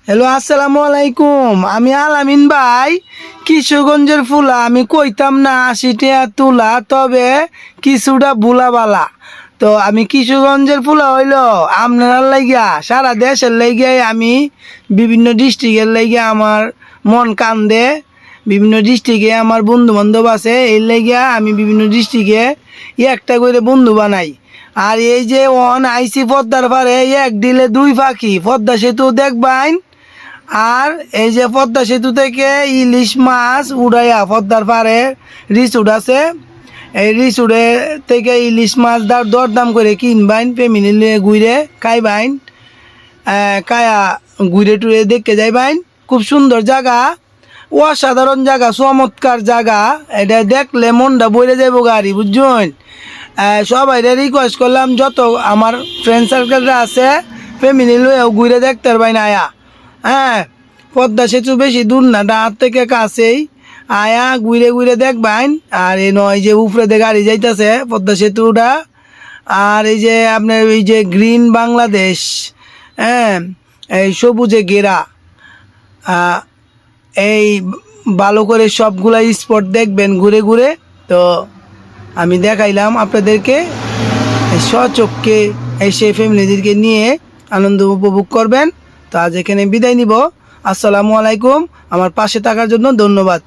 Hello, আসসালামু আলাইকুম। আমি আলামিন ভাই, কিশোরগঞ্জের ফুলা। আমি কইতাম না 80 টাকা তুলা, তবে কিছুটা বুলাবালা। তো আমি কিশোরগঞ্জের ফুলা হইল আপনার লাইগা, সারা দেশের লাইগাই আমি বিভিন্ন ডিস্ট্রিক্টের লাইগা আমার মন কান্দে। বিভিন্ন ডিস্ট্রিক্টে আমার বন্ধু বান্ধব আছে, এই লাইগা আমি বিভিন্ন ডিস্ট্রিক্টে একটা করে বন্ধু বানাই। আর এই যে আইসি পদ্মার পারে, এক দিলে দুই পাখি, পদ্মা সেতু দেখবাইন। আর এই যে পদ্মা সেতু থেকে ইলিশ মাছ উড়াইয়া পদ্মার পাড়ে রিসুট আছে, এই রিসুটে থেকে ইলিশ মাছ দরদাম করে কিনবাইন, ফ্যামিলি নিয়ে ঘুরে খাইবাইন, কায়া ঘুরে টুরে দেখতে যাইবাইন। খুব সুন্দর জায়গা, অসাধারণ জায়গা, চমৎকার জায়গা। এটা দেখলে মনটা বইরে যাবো গাড়ি, বুঝছেন। সবাই রিকোয়েস্ট করলাম, যত আমার ফ্রেন্ড সার্কেলরা আছে ফ্যামিলি লয়েও ঘুরে দেখতে পারবাইন আয়া। হ্যাঁ, পদ্মা সেতু বেশি দূর না, ডাহার থেকে কাছেই। আয়া ঘুরে ঘুরে দেখবাইন। আর এই নয় যে উপরে দিয়ে গাড়ি যাইতেছে পদ্মা সেতুটা। আর এই যে আপনার এই যে গ্রিন বাংলাদেশ, হ্যাঁ, এই সবুজে ঘেরা, এই ভালো করে সবগুলা স্পট দেখবেন ঘুরে ঘুরে। তো আমি দেখাইলাম আপনাদেরকে, স্বচক্ষে এসে ফ্যামিলিদেরকে নিয়ে আনন্দ উপভোগ করবেন। তো আজ এখানে বিদায় নিব। আসসালামু আলাইকুম। আমার পাশে থাকার জন্য ধন্যবাদ।